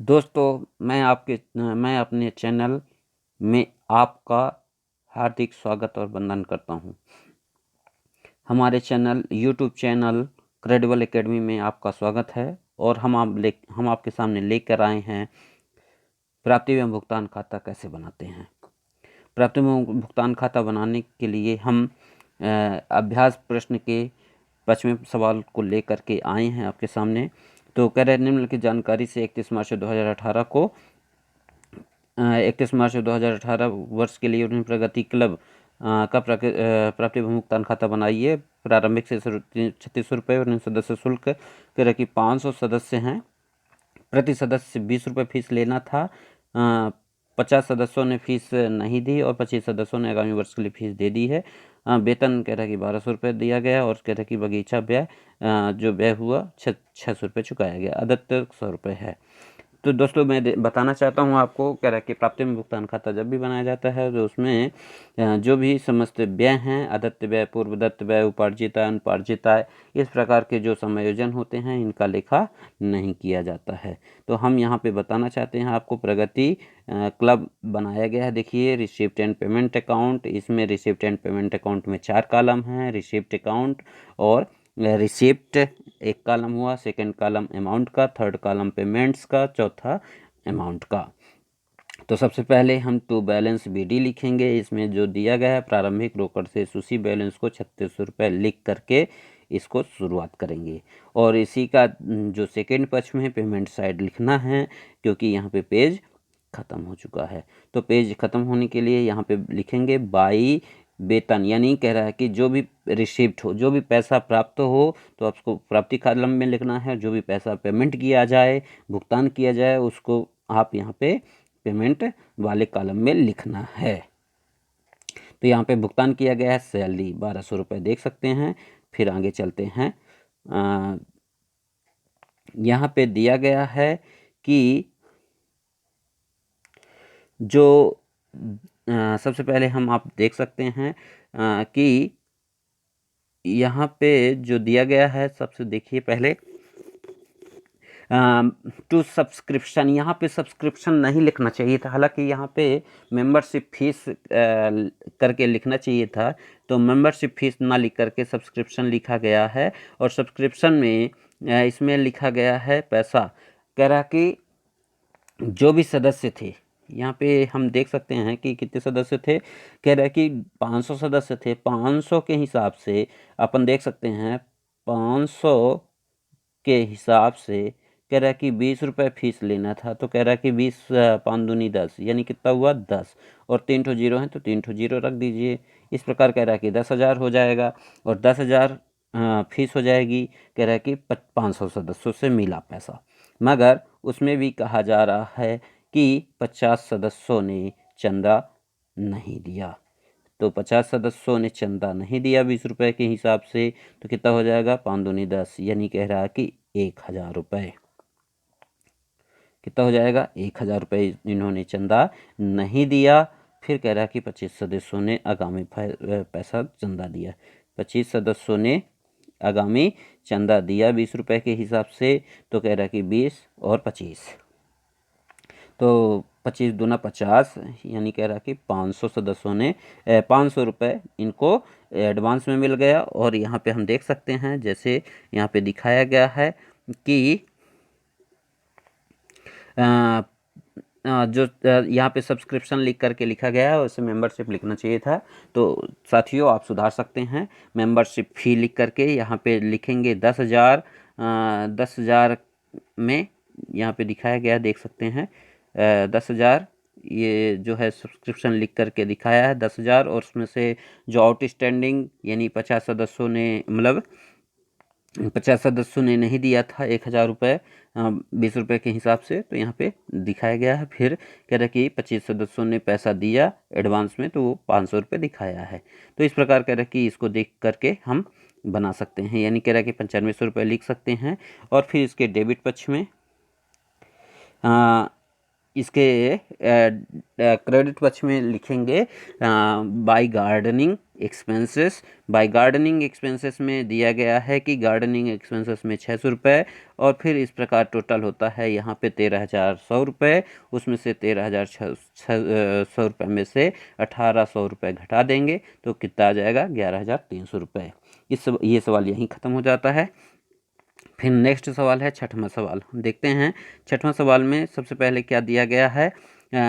दोस्तों, मैं अपने चैनल में आपका हार्दिक स्वागत और वंदन करता हूं। हमारे यूट्यूब चैनल क्रेडिबल एकेडमी में आपका स्वागत है और हम आपके सामने लेकर आए हैं प्राप्ति एवं भुगतान खाता कैसे बनाते हैं। प्राप्ति एवं भुगतान खाता बनाने के लिए हम अभ्यास प्रश्न के 5वें सवाल को लेकर के आए हैं आपके सामने। तो कह रहे निम्नलिखित जानकारी से 31 मार्च 2018 वर्ष के लिए उन्हें प्रगति क्लब का प्राप्ति भुगतान खाता बनाइए। प्रारंभिक से 3600 रुपये और सदस्य शुल्क कह रहे कि 500 सदस्य हैं, प्रति सदस्य 20 रुपये फीस लेना था। 50 सदस्यों ने फीस नहीं दी और 25 सदस्यों ने आगामी वर्ष के लिए फीस दे दी है। वेतन कह रहा है कि 1200 रुपये दिया गया और कह रहा है कि बगीचा व्यय जो व्यय हुआ 600 रुपये चुकाया गया, अदत्त 100 रुपये है। तो दोस्तों, मैं बताना चाहता हूँ आपको, कह रहा है कि प्राप्ति में भुगतान खाता जब भी बनाया जाता है तो उसमें जो भी समस्त व्यय हैं, अदत्त व्यय, पूर्वदत्त व्यय, उपार्जित आय, अनुपार्जित आय, इस प्रकार के जो समायोजन होते हैं इनका लेखा नहीं किया जाता है। तो हम यहाँ पे बताना चाहते हैं आपको, प्रगति क्लब बनाया गया है। देखिए, रिसिप्ट एंड पेमेंट अकाउंट, इसमें रिसिप्ट एंड पेमेंट अकाउंट में 4 कॉलम हैं, रिसिप्ट अकाउंट और रिसिप्ट एक कॉलम हुआ, सेकंड कॉलम अमाउंट का, थर्ड कॉलम पेमेंट्स का, चौथा अमाउंट का। तो सबसे पहले हम टू बैलेंस बीडी लिखेंगे। इसमें जो दिया गया है, प्रारंभिक रोकड़ से उसी बैलेंस को 3600 रुपये लिख करके इसको शुरुआत करेंगे। और इसी का जो सेकंड पक्ष में पेमेंट साइड लिखना है, क्योंकि यहाँ पे पेज ख़त्म हो चुका है। तो पेज ख़त्म होने के लिए यहाँ पे लिखेंगे बाई वेतन, यानी कह रहा है कि जो भी रिसिप्ट हो, जो भी पैसा प्राप्त हो तो आपको प्राप्ति कॉलम में लिखना है। जो भी पैसा पेमेंट किया जाए, भुगतान किया जाए, उसको आप यहाँ पे पेमेंट वाले कॉलम में लिखना है। तो यहाँ पे भुगतान किया गया है सैलरी 1200 रुपये, देख सकते हैं। फिर आगे चलते हैं। यहाँ पे दिया गया है कि जो सबसे पहले आप देख सकते हैं कि यहाँ पे जो दिया गया है, सबसे देखिए पहले टू सब्सक्रिप्शन, यहाँ पे सब्सक्रिप्शन नहीं लिखना चाहिए था। हालांकि यहाँ पे मेंबरशिप फीस करके लिखना चाहिए था, तो मेंबरशिप फीस ना लिख करके सब्सक्रिप्शन लिखा गया है। और सब्सक्रिप्शन में इसमें लिखा गया है पैसा, कह रहा कि जो भी सदस्य थे, यहाँ पे हम देख सकते हैं कि कितने सदस्य थे। कह रहा है कि 500 सदस्य थे। 500 के हिसाब से अपन देख सकते हैं, 500 के हिसाब से कह रहा है कि 20 रुपये फीस लेना था। तो कह रहा है कि 20 5 दूनी 10, यानी कितना हुआ 10, और 3 ठो जीरो हैं तो 3 ठो जीरो रख दीजिए। इस प्रकार कह रहा है कि 10,000 हो जाएगा और 10,000 फीस हो जाएगी। कह रहा है कि 500 सदस्यों से मिला पैसा, मगर उसमें भी कहा जा रहा है कि 50 सदस्यों ने चंदा नहीं दिया। तो 50 सदस्यों ने चंदा नहीं दिया 20 रुपये के हिसाब से, तो कितना हो जाएगा 5 दूनी 10, यानी कह रहा है कि 1,000 रुपये। कितना हो जाएगा 1,000 रुपये इन्होंने चंदा नहीं दिया। फिर कह रहा है कि 25 सदस्यों ने आगामी पैसा चंदा दिया। 25 सदस्यों ने आगामी चंदा दिया 20 रुपये के हिसाब से। तो कह रहा है कि 20 और 25, तो 25 दूना 50, यानी कह रहा कि 500 सदस्यों ने 500 रुपये इनको एडवांस में मिल गया। और यहाँ पे हम देख सकते हैं, जैसे यहाँ पे दिखाया गया है कि जो यहाँ पे सब्सक्रिप्शन लिख करके लिखा गया है, वैसे मेंबरशिप लिखना चाहिए था। तो साथियों, आप सुधार सकते हैं। मेंबरशिप फ़ी लिख करके यहाँ पे लिखेंगे 10,000। 10,000 में यहाँ पे दिखाया गया, देख सकते हैं 10,000, ये जो है सब्सक्रिप्शन लिख करके दिखाया है 10,000। और उसमें से जो आउटस्टैंडिंग, यानी 50 सदस्यों ने, मतलब 50 सदस्यों ने नहीं दिया था 1,000 रुपये 20 रुपये के हिसाब से, तो यहाँ पे दिखाया गया है। फिर कह रहा है कि 25 सदस्यों ने पैसा दिया एडवांस में, तो वो 500 रुपये दिखाया है। तो इस प्रकार कह रहा है कि इसको देख करके हम बना सकते हैं, यानी कह रहा है कि 9500 रुपये लिख सकते हैं। और फिर इसके डेबिट पक्ष में इसके क्रेडिट पक्ष में लिखेंगे by gardening expenses. By gardening expenses में दिया गया है कि गार्डनिंग एक्सपेंसेस में 600 रुपये, और फिर इस प्रकार टोटल होता है यहाँ पे 13,100 रुपये। उसमें से 13,100 रुपये में से 1,800 रुपये घटा देंगे तो कितना आ जाएगा, 11,300 रुपये। ये सवाल यहीं ख़त्म हो जाता है। फिर नेक्स्ट सवाल है छठवां सवाल। हम देखते हैं छठवां सवाल में सबसे पहले क्या दिया गया है।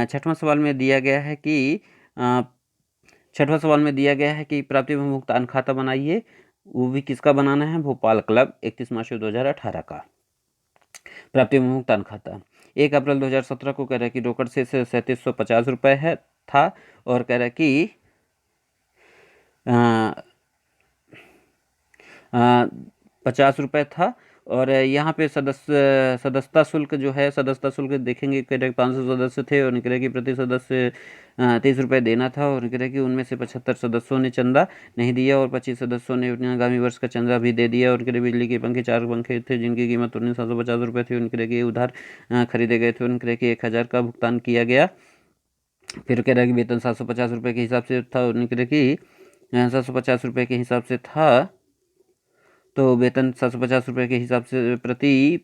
छठवां सवाल में दिया गया है कि छठवां सवाल में दिया गया है कि प्राप्ति एवं भुगतान खाता बनाइए। वो भी किसका बनाना है, भोपाल क्लब 31 मार्च 2018 का प्राप्ति एवं भुगतान खाता। 1 अप्रैल 2017 को कह रहा है कि रोकड़ से 3750 रुपये है था, और कह रहा है कि 50 रुपये था। और यहाँ पे सदस्यता शुल्क जो है, सदस्यता शुल्क देखेंगे कह रहे 500 सदस्य थे और निकले कि प्रति सदस्य 30 रुपये देना था, और निकले कि उनमें से 75 सदस्यों ने चंदा नहीं दिया और 25 सदस्यों ने अपने आगामी वर्ष का चंदा भी दे दिया। और उनके बिजली के पंखे 4 पंखे थे जिनकी कीमत 19,750 रुपये थी, उनके कि उधार खरीदे गए थे, उनके कि 1,000 का भुगतान किया गया। फिर कह रहा है कि वेतन 750 रुपये के हिसाब से था, उनके कि 750 रुपये के हिसाब से था, तो वेतन 750 रुपये के हिसाब से प्रति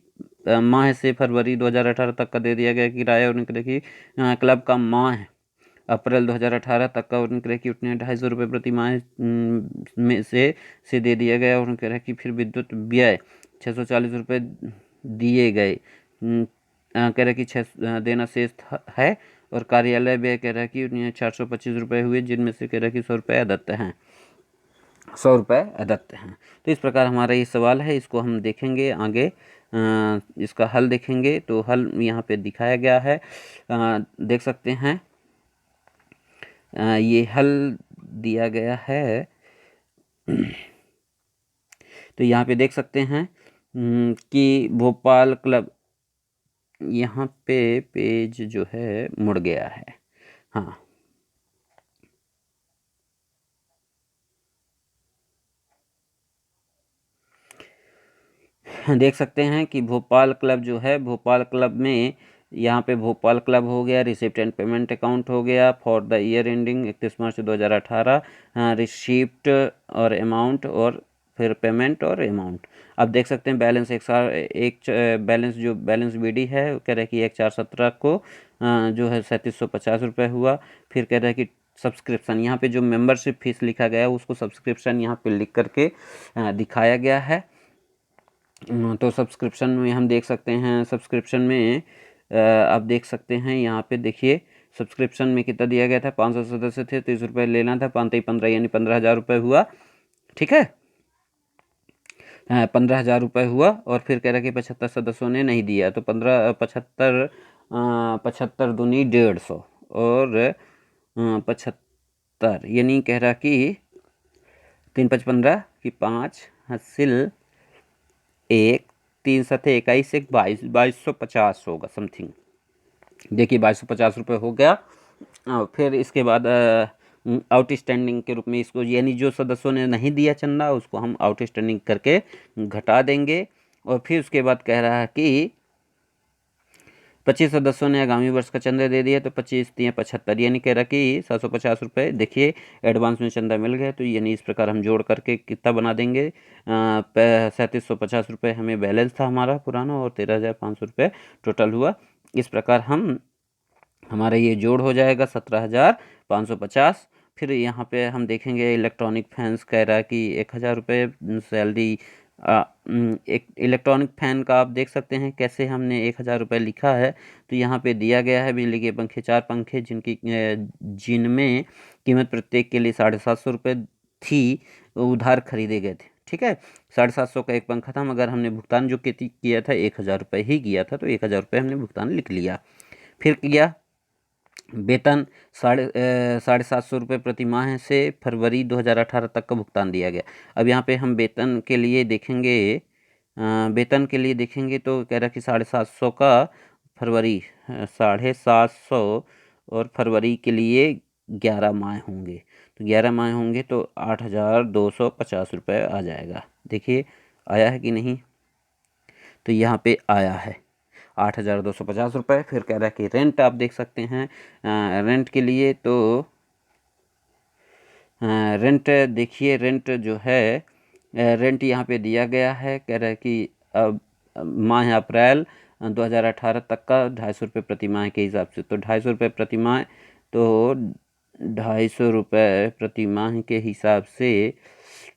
माह से फरवरी 2018 तक का दे दिया गया किराया। और उनके कि क्लब का माह अप्रैल 2018 तक का उनके कि उतने 250 रुपये प्रति माह में से दे दिया गया। और उनके रहे कि फिर विद्युत व्यय 640 रुपये दिए गए। कह रहे कि 6 देना शेष है। और कार्यालय व्यय कह रहा है कि 425 रुपये हुए, जिनमें से कह रहा है कि 100 रुपये अदत्त हैं, 100 रुपये अदत्त हैं। तो इस प्रकार हमारा ये सवाल है, इसको हम देखेंगे आगे। इसका हल देखेंगे तो हल यहाँ पे दिखाया गया है, देख सकते हैं। ये हल दिया गया है तो यहाँ पे देख सकते हैं कि भोपाल क्लब, यहाँ पे पेज जो है मुड़ गया है। हाँ, देख सकते हैं कि भोपाल क्लब जो है, भोपाल क्लब में यहाँ पे भोपाल क्लब हो गया, रिसिप्ट एंड पेमेंट अकाउंट हो गया for the year ending 31 March 2018, receipt और अमाउंट, और फिर पेमेंट और अमाउंट। अब देख सकते हैं बैलेंस बैलेंस जो बैलेंस बीडी है कह रहा है कि 1/4/17 को जो है 3750 रुपये हुआ। फिर कह रहा है कि सब्सक्रिप्शन, यहाँ पे जो मेंबरशिप फीस लिखा गया है उसको सब्सक्रिप्शन यहाँ पे लिख करके दिखाया गया है। तो सब्सक्रिप्शन में हम देख सकते हैं, सब्सक्रिप्शन में आप देख सकते हैं यहाँ पे देखिए सब्सक्रिप्शन में कितना दिया गया था, 500 सदस्य थे, 30 रुपये लेना था, 5-15 यानी 15,000 रुपये हुआ। ठीक है, 15,000 रुपये हुआ। और फिर कह रहा कि 75 सदस्यों ने नहीं दिया, तो 75 दूनी 150 और 75 यानी कह रहा कि 3-5-15 की 5 हासिल 1 3 7 21 1 22 2250 होगा समथिंग। देखिए 2250 रुपये हो गया। फिर इसके बाद आउटस्टैंडिंग के रूप में इसको, यानी जो सदस्यों ने नहीं दिया चंदा उसको हम आउटस्टैंडिंग करके घटा देंगे। और फिर उसके बाद कह रहा है कि 25 सदस्यों ने आगामी वर्ष का चंदा दे दिया, तो 25-3-75 यानी कह रहा कि 750 रुपये देखिए एडवांस में चंदा मिल गया। तो यानी इस प्रकार हम जोड़ करके कितना बना देंगे, 3750 रुपये हमें बैलेंस था हमारा पुराना, और 13,500 रुपये टोटल हुआ। इस प्रकार हमारा ये जोड़ हो जाएगा 17,550। फिर यहाँ पे हम देखेंगे इलेक्ट्रॉनिक फैंस कह रहा है कि 1,000 रुपये सैलरी। एक इलेक्ट्रॉनिक फ़ैन का आप देख सकते हैं कैसे हमने 1,000 रुपये लिखा है। तो यहाँ पे दिया गया है बिजली के पंखे 4 पंखे जिनमें कीमत प्रत्येक के लिए 750 रुपये थी, उधार खरीदे गए थे। ठीक है, 750 का एक पंखा था, मगर हमने भुगतान जो किया था 1,000 रुपये ही किया था, तो 1,000 रुपये हमने भुगतान लिख लिया। फिर किया वेतन 750 रुपये प्रति माह से फरवरी 2018 तक का भुगतान दिया गया। अब यहाँ पे हम वेतन के लिए देखेंगे, तो कह रहा कि 750 का फरवरी 750 और फरवरी के लिए 11 माह होंगे, तो 11 माह होंगे तो 8,250 रुपये आ जाएगा। देखिए आया है कि नहीं, तो यहाँ पे आया है 8,250 रुपये। फिर कह रहा है कि रेंट आप देख सकते हैं, रेंट के लिए तो रेंट देखिए, रेंट जो है रेंट यहाँ पे दिया गया है। कह रहा है कि अब माह अप्रैल 2018 तक का 250 रुपये प्रति माह के हिसाब से, तो 250 रुपये प्रति माह, तो 250 रुपये प्रति माह के हिसाब से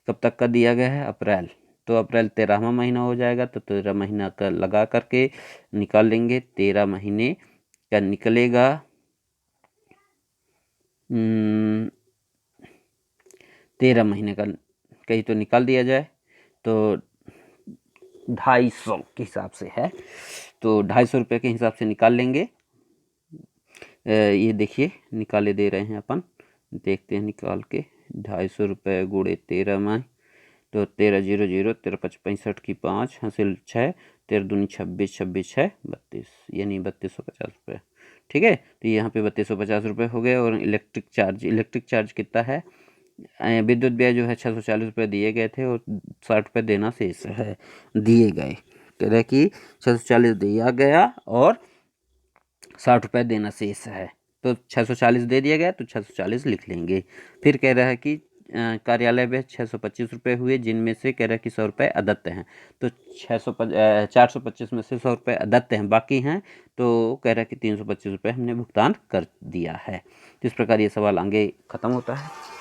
कब तक का दिया गया है? अप्रैल। तो अप्रैल 13वां महीना हो जाएगा, तो 13 महीना का लगा करके निकाल लेंगे। 13 महीने का निकलेगा 13 महीने का कहीं तो निकाल दिया जाए, तो 250 के हिसाब से है, तो 250 रुपये के हिसाब से निकाल लेंगे। ये देखिए निकाले दे रहे हैं अपन, देखते हैं निकाल के। 250 रुपये गुणे 13 माह, तो 13 0 0 13 5 65 की 5 हासिल 6, 13 दूनी 26, 26 6 32, यानी 3250 रुपये। ठीक है, तो यहाँ पे 3250 रुपये हो गए। और इलेक्ट्रिक चार्ज कितना है? विद्युत व्यय जो है 640 रुपये दिए गए थे और 60 रुपये देना शेष है, दिए गए। कह रहे कि 640 दिया गया और 60 रुपये देना शेष है, तो 640 दे दिया गया, तो 640 लिख लेंगे। फिर कह रहा है कि कार्यालय व्यय 625 रुपये हुए, जिनमें से कह रहा है कि 100 रुपये अदत्त हैं, तो 425 में से 100 रुपये अदत्त हैं, बाकी हैं, तो कह रहा है कि 325 रुपये हमने भुगतान कर दिया है। तो इस प्रकार ये सवाल आगे ख़त्म होता है।